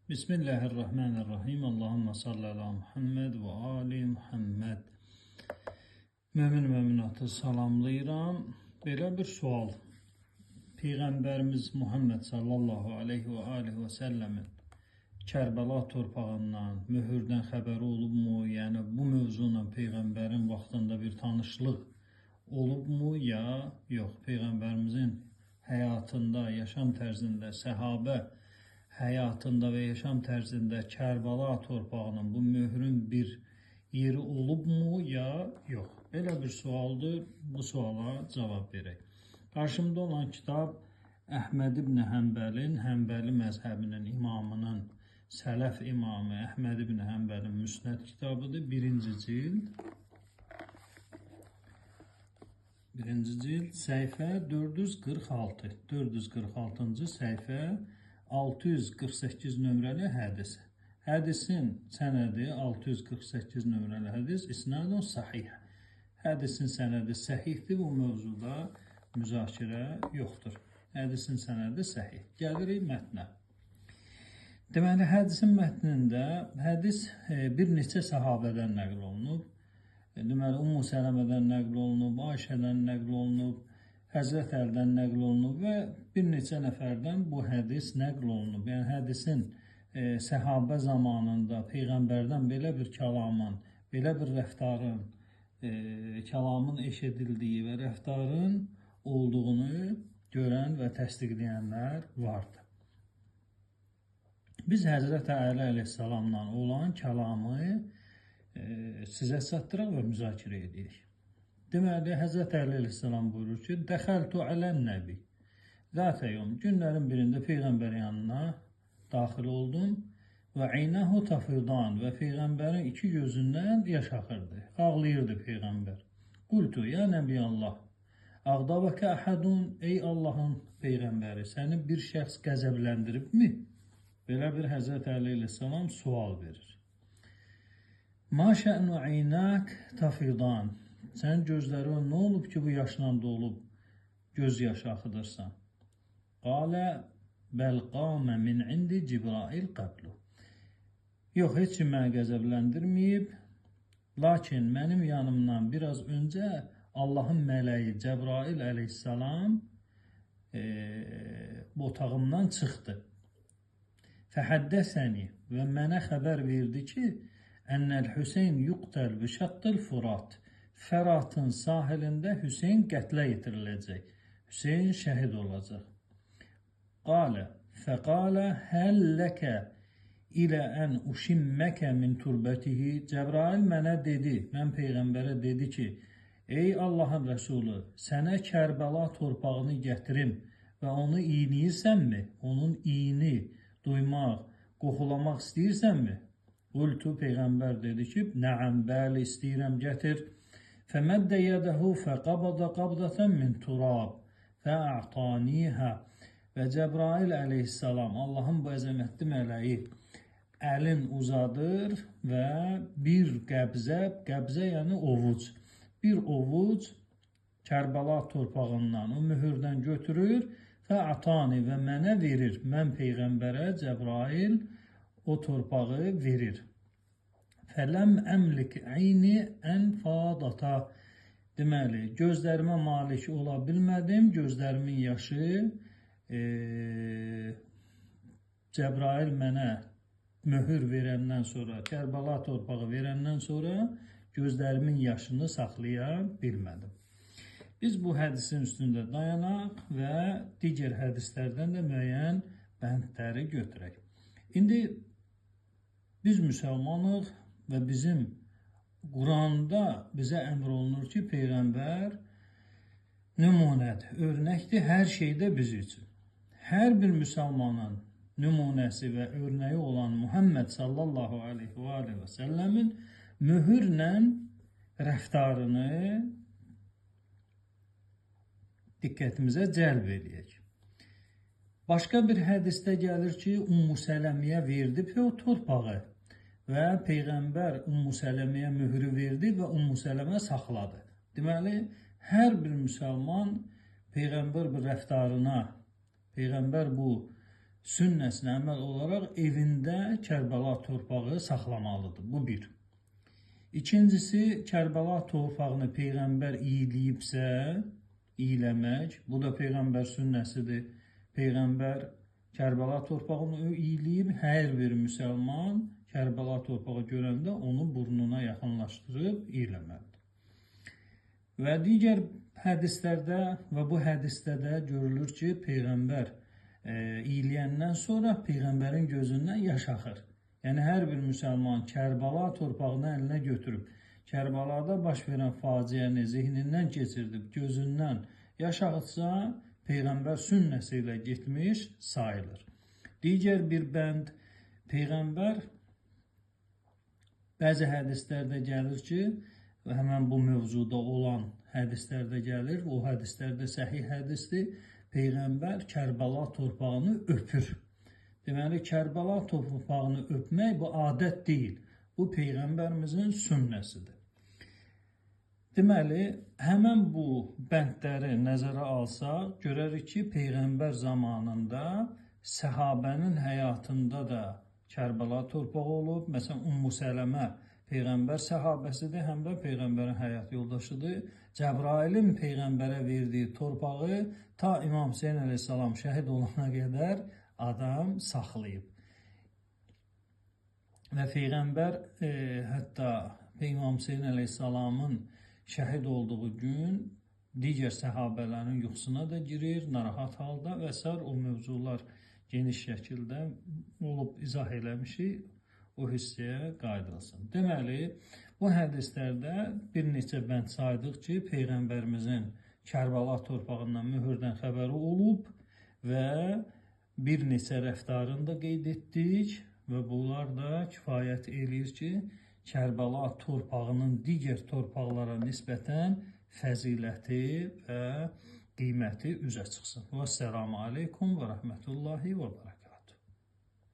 Bismillahirrahmanirrahim. Allahümme salli ala Muhammed və ali Muhammed. Mömin-möminatı salamlayıram. Belə bir sual. Peyğəmbərimiz Muhammed sallallahu aleyhi və alihi və səlləmin Kərbəla torpağından, mühürdən xəbəri olubmu? Yəni bu mövzuyla Peyğəmbərin vaxtında bir tanışlıq olubmu ya yox? Peyğəmbərimizin həyatında, yaşam tərzində, səhabə həyatında və yaşam tərzində Kərbəla torpağının bu möhrün bir yeri olubmu ya yox? Belə bir sualdır. Bu suala cavab verək. Qarşımda olan kitab Əhməd ibn Həmbəlin, Həmbəli məzhəbinin imamının, Sələf imamı Əhməd ibn Həmbəlin Müsnəd kitabıdır. Birinci cild, səhifə 446. 446-cı səhifə 648 nömrəli hədis. Hədisin sənədi 648 nömrəli hədis, isnadun sahih. Hədisin sənədi səhihdir, bu mövzuda müzakirə yoxdur. Hədisin sənədi səhih. Gəlirik mətnə. Deməli, hədisin mətnində hədis bir neçə səhabədən nəql olunub. Deməli, Ummu Sələmədən nəql olunub, Ayşədən nəql olunub, Həzrət Əldən nəql olunub və bir neçə nəfərdən bu hədis nəql olunub. Yəni, hədisin səhabə zamanında Peyğəmbərdən belə bir kəlamın, belə bir rəftarın, kəlamın eşidildiyi və rəftarın olduğunu görən və təsdiqləyənlər vardı. Biz Həzrət Əli əleyhissalamla olan kəlamı sizə çatdıraq və müzakirə edirik. Deməli, Həzrət Əli əleyhissalam buyurur ki, Dəxəltu ələn nəbi. Zətə yom, günlərin birində Peyğəmbər yanına daxil oldum və aynəhu tafirdan və Peyğəmbərin iki gözündən yaş axırdı. Ağlayırdı Peyğəmbər. Qultu, ya Nəbi Allah, ağdabəkə əhədun, ey Allahın Peyğəmbəri, səni bir şəxs qəzəbləndiribmi? Belə bir Həzrət Əli əleyhissalam sual verir. Ma şə'nu aynək tafirdan. Sən gözlərin nə olub ki, bu yaşla dolub, göz yaşı axıdırsan? Qalə, bəl qamə min indi Cibrail qəblu. Yox, heç kim məni qəzəbləndirməyib, lakin mənim yanımdan biraz öncə Allahın mələyi Cəbrail əleyhissalam otağımdan çıxdı. Fəhəddəsəni və mənə xəbər verdi ki, Ənəl Hüseyn yuqtəl bi şəqqil Furat. Fəratın sahilində Hüseyn qətlə yetiriləcək. Hüseyn şəhid olacaq. Qalə, fəqalə həlləkə ilə ən uşimməkə min turbətihi. Cəbrail mənə dedi, mən Peyğəmbərə dedi ki, ey Allahın Rəsulü, sənə Kərbəla torpağını gətirim və onu iynəyirsənmi? Onun iyini duymaq, qoxulamaq istəyirsənmi? Qultu, Peyğəmbər dedi ki, nəəm, bəli, istəyirəm, gətir. Fəməddə yədəhu fəqabada qabdətən min turab fəə'taniyhə. Və Cəbrail əleyhissalam, Allahın bu əzəmətli mələyi əlin uzadır və bir qəbzə yəni ovuc, bir ovuc Kərbəla torpağından, o mühürdən götürür fəə'tani və mənə verir. Mən Peyğəmbərə Cəbrail o torpağı verir. Fələm əmlik əyni ən fadata. Deməli, gözlərimə malik ola bilmədim, gözlərimin yaşı Cəbrail mənə möhür verəndən sonra, Kərbəla torpağı verəndən sonra gözlərimin yaşını saxlaya bilmədim. Biz bu hədisin üstündə dayanaq və digər hədislərdən də müəyyən bəndləri götürək. İndi biz müsəlmanıq və bizim Quranda bizə əmr olunur ki, Peyğəmbər nümunədir, örnəkdir hər şeydə biz üçün. Hər bir müsəlmanın nümunəsi və örnəyi olan Muhammed sallallahu aleyhi və səlləmin möhürlə rəftarını diqqətimizə cəlb edək. Başqa bir hədisdə gəlir ki, Ummu Sələmiyə verdi o torpağı və Peyğəmbər Ummu Sələmiyə möhürü verdi və Ummu Sələmə saxladı. Deməli, hər bir müsəlman Peyğəmbər bu rəftarına, Peyğəmbər bu sünnəsinə əməl olaraq evində Kərbəla torpağı saxlamalıdır. Bu bir. İkincisi, Kərbəla torpağını Peyğəmbər iyiləyibsə, iyləmək, bu da Peyğəmbər sünnəsidir. Peyğəmbər Kərbəla torpağını iyiləyib, hər bir müsəlman Kərbəla torpağı görəndə onu burnuna yaxınlaşdırıb iyləməlidir. Və digər hədislərdə və bu hədisdə də görülür ki, Peyğəmbər iyiləyəndən sonra Peyğəmbərin gözündən yaş axır. Yəni, hər bir müsəlman Kərbəla torpağını əlinə götürüb, Kərbəlada baş verən faciəni zihnindən keçirdib, gözündən yaş axıtsa, Peyğəmbər sünnəsi ilə getmiş sayılır. Digər bir bənd, Peyğəmbər bəzi hədislərdə gəlir ki, həmən bu mövzuda olan hədislərdə gəlir, o hədislərdə səhih hədisdir, Peyğəmbər Kərbəla torpağını öpür. Deməli, Kərbəla torpağını öpmək bu adət deyil, bu Peyğəmbərimizin sünnəsidir. Deməli, həmən bu bəndləri nəzərə alsaq, görərik ki, Peyğəmbər zamanında səhabənin həyatında da Kərbəla torpağı olub. Məsələn, Ümmü Sələmə Peyğəmbər səhabəsidir, həm də Peyğəmbərin həyat yoldaşıdır. Cəbrailin Peyğəmbərə verdiyi torpağı ta İmam Hüseyin əleyhissalam şəhid olana qədər adam saxlayıb. Və Peyğəmbər hətta İmam Hüseyin əleyhissalamın şəhid olduğu gün digər səhabələrin yuxusuna da girir, narahat halda və s. o mövzular geniş şəkildə olub izah eləmişik, o hissəyə qaydılsın. Deməli, bu hədislərdə bir neçə bənd saydıq ki, Peyğəmbərimizin Kərbəla torpağından mühürdən xəbəri olub və bir neçə rəftarını da qeyd etdik və bunlar da kifayət eləyir ki, Kərbəla torpağının digər torpaqlara nisbətən fəziləti və qiyməti üzə çıxsın. Vəssalamu aleykum və rəhmətullahi və bərəkətuhu.